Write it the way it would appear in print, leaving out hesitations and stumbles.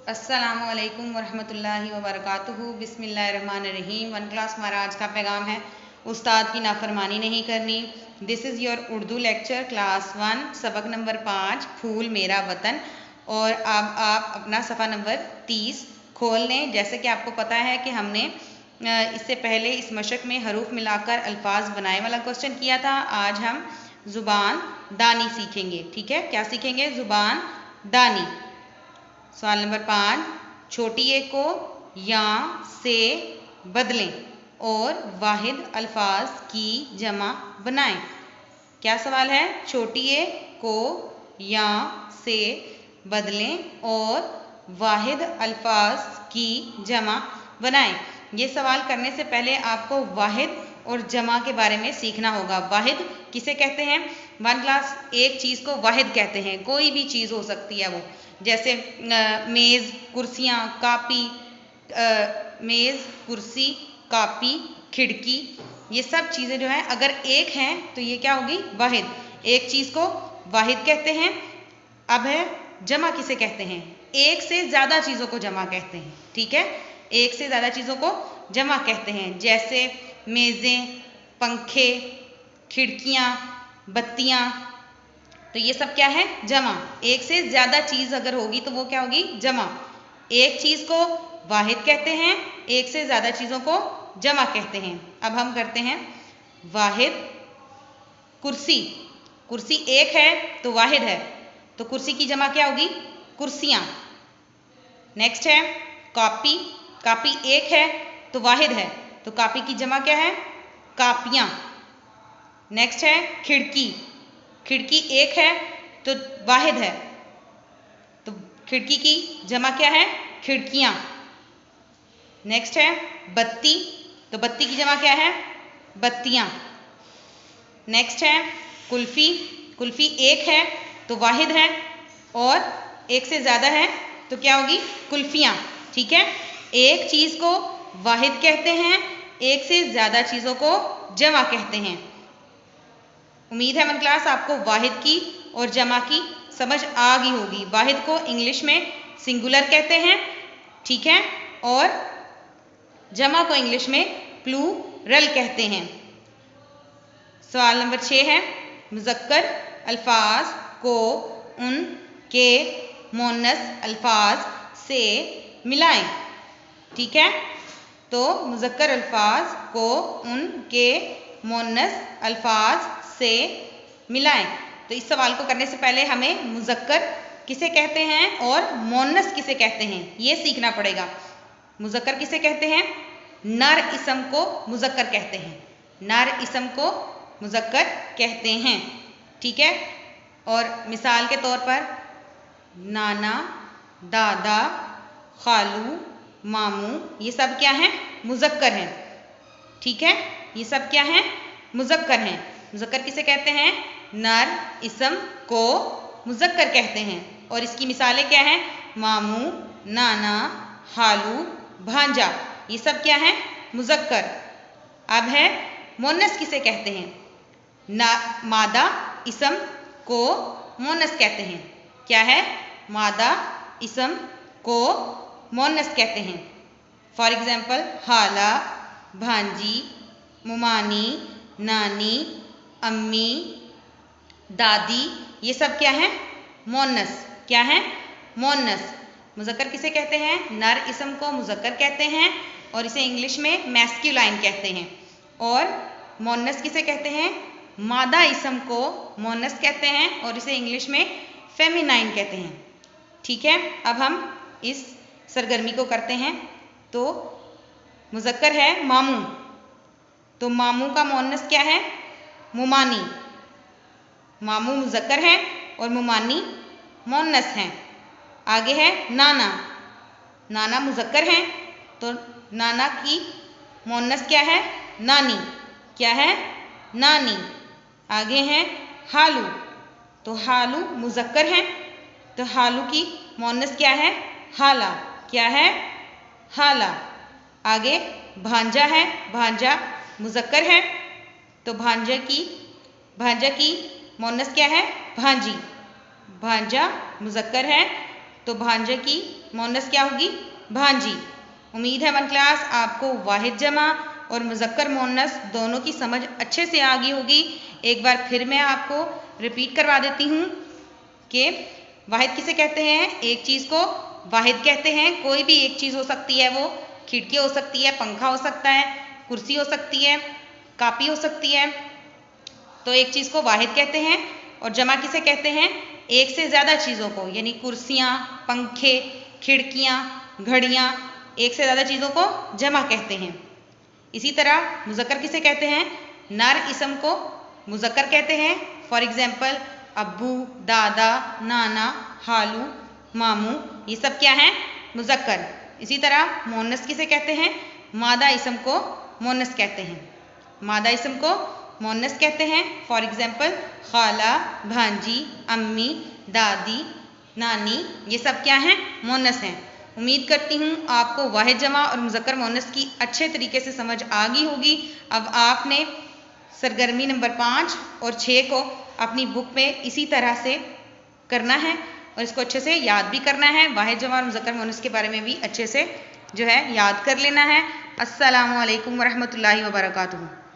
अस्सलामुअलैकुम वरहमतुल्लाहि वबरकातुहू। बिस्मिल्लाहिर्रहमानिर्रहीम। वन क्लास हमारा आज का पैगाम है, उस्ताद की नाफरमानी नहीं करनी। This is your Urdu lecture class 1 सबक नंबर 5 फूल मेरा वतन। और अब आप अपना सफ़ा नंबर 30 खोल लें। जैसे कि आपको पता है कि हमने इससे पहले इस मशक में हरूफ मिलाकर अल्फाज बनाए वाला क्वेश्चन किया था। आज हम ज़ुबान दानी सीखेंगे। ठीक है, क्या सीखेंगे? ज़ुबान दानी। सवाल नंबर 5, छोटी ए को या से बदलें और वाहिद अल्फाज की जमा बनाएं। क्या सवाल है? छोटी ए को या से बदलें और वाहिद अल्फाज की जमा बनाएं। ये सवाल करने से पहले आपको वाहिद और जमा के बारे में सीखना होगा। वाहिद किसे कहते हैं? वन क्लास एक चीज़ को वाहिद कहते हैं। कोई भी चीज़ हो सकती है वो, जैसे मेज़, कुर्सियाँ, कापी, मेज़, कुर्सी, कापी, खिड़की, ये सब चीज़ें जो हैं अगर एक हैं तो ये क्या होगी? वाहिद। एक चीज़ को वाहिद कहते हैं। अब है जमा किसे कहते हैं? एक से ज़्यादा चीज़ों को जमा कहते हैं। ठीक है, एक से ज़्यादा चीज़ों को जमा कहते हैं, जैसे मेज़ें, पंखे, खिड़कियाँ, बत्तियाँ। तो ये सब क्या है? जमा। एक से ज़्यादा चीज़ अगर होगी तो वो क्या होगी? जमा। एक चीज़ को वाहिद कहते हैं, एक से ज़्यादा चीज़ों को जमा कहते हैं। अब हम करते हैं वाहिद। कुर्सी, कुर्सी एक है तो वाहिद है, तो कुर्सी की जमा क्या होगी? कुर्सियाँ। नेक्स्ट है कॉपी, कापी एक है तो वाहिद है, तो कापी की जमा क्या है? कापियाँ। नेक्स्ट है खिड़की, खिड़की एक है तो वाहिद है, तो खिड़की की जमा क्या है? खिड़कियाँ। नेक्स्ट है बत्ती, तो बत्ती की जमा क्या है? बत्तियाँ। नेक्स्ट है कुल्फ़ी, कुल्फ़ी एक है तो वाहिद है और एक से ज़्यादा है तो क्या होगी? कुल्फ़ियाँ। ठीक है, एक चीज़ को वाहिद कहते हैं, एक से ज़्यादा चीज़ों को जमा कहते हैं। उम्मीद है वन क्लास आपको वाहिद की और जमा की समझ आ गई होगी। वाहिद को इंग्लिश में सिंगुलर कहते हैं, ठीक है, और जमा को इंग्लिश में प्लूरल कहते हैं। सवाल नंबर 6 है, मुज़क्कर अल्फाज को उनके मुअन्नस अल्फाज से मिलाएं। ठीक है, तो मुज़क्कर अल्फाज को उनके मुअन्नस अल्फाज से मिलाएं। तो इस सवाल को करने से पहले हमें मुज़क्कर किसे कहते हैं और मुअन्नस किसे कहते हैं ये सीखना पड़ेगा। मुज़क्कर किसे कहते हैं? नर इसम को मुज़क्कर कहते हैं। नर इसम को मुज़क्कर कहते हैं। ठीक है, और मिसाल के तौर पर नाना, दादा, खालू, मामू, ये सब क्या हैं? मुज़क्कर हैं। ठीक है, ये सब क्या हैं? मुज़क्कर हैं। मुज़क्कर किसे कहते हैं? नर इसम को मुज़क्कर कहते हैं। और इसकी मिसालें क्या हैं? मामू, नाना, खालू, भांजा, ये सब क्या हैं? मुज़क्कर। अब है मुअन्नस किसे कहते हैं? मादा इसम को मुअन्नस कहते हैं। क्या है? मादा इसम को मुअन्नस कहते हैं। फॉर एग्जाम्पल हाला, भांजी, मुमानी, नानी, अम्मी, दादी, ये सब क्या है? मुअन्नस। क्या है? मुअन्नस। मुज़क्कर किसे कहते हैं? नर इसम को मुज़क्कर कहते हैं और इसे इंग्लिश में मैस्क्यूलाइन कहते हैं। और मुअन्नस किसे कहते हैं? मादा इसम को मुअन्नस कहते हैं और इसे इंग्लिश में फेमिनाइन कहते हैं। ठीक है, अब हम इस सरगर्मी को करते हैं। तो मुज़क्कर है मामू, तो मामू का मुअन्नस क्या है? मुमानी। मामू मुज़क्कर है और मुमानी मुअन्नस हैं। आगे है नाना, नाना मुज़क्कर हैं तो नाना की मुअन्नस क्या है? नानी। क्या है? नानी। आगे हैं हालू, तो हालू मुज़क्कर हैं तो हालू की मुअन्नस क्या है? हाला। क्या है? हाला। आगे भांजा है, भांजा मुज़क्कर है तो भांजा की मुअन्नस क्या है? भांजी। भांजा मुज़क्कर है तो भांजा की मोनस क्या होगी? भांजी। उम्मीद है वन क्लास आपको वाहिद जमा और मुज़क्कर मोनस दोनों की समझ अच्छे से आ गई होगी। एक बार फिर मैं आपको रिपीट करवा देती हूँ कि वाहिद किसे कहते हैं? एक चीज़ को वाहिद कहते हैं। कोई भी एक चीज़ हो सकती है, वो खिड़की हो सकती है, पंखा हो सकता है, कुर्सी हो सकती है, कापी हो सकती है। तो एक चीज़ को वाहिद कहते हैं। और जमा किसे कहते हैं? एक से ज़्यादा चीज़ों को, यानी कुर्सियाँ, पंखे, खिड़कियाँ, घड़ियाँ, एक से ज़्यादा चीज़ों को जमा कहते हैं। इसी तरह मुज़क्कर किसे कहते हैं? नर इसम को मुज़क्कर कहते हैं। फॉर एग्जाम्पल अब्बू, दादा, नाना, हालू, मामू, ये सब क्या हैं? मुज़क्कर। इसी तरह मोनस किसे कहते हैं? मादा इसम को मोनस कहते हैं। मादा इसम को मोनस कहते हैं। फॉर एग्जाम्पल खाला, भांजी, अम्मी, दादी, नानी, ये सब क्या हैं? मोनस हैं। उम्मीद करती हूँ आपको वाहिद जमा और मुज़क्कर मोनस की अच्छे तरीके से समझ आ गई होगी। अब आपने सरगर्मी नंबर 5 और 6 को अपनी बुक में इसी तरह से करना है और इसको अच्छे से याद भी करना है। वाहिद जमा और मुज़क्कर मोनस के बारे में भी अच्छे से जो है याद कर लेना है। अस्सलामु अलैकुम वरहमतुल्लाहि वबरकातुहू।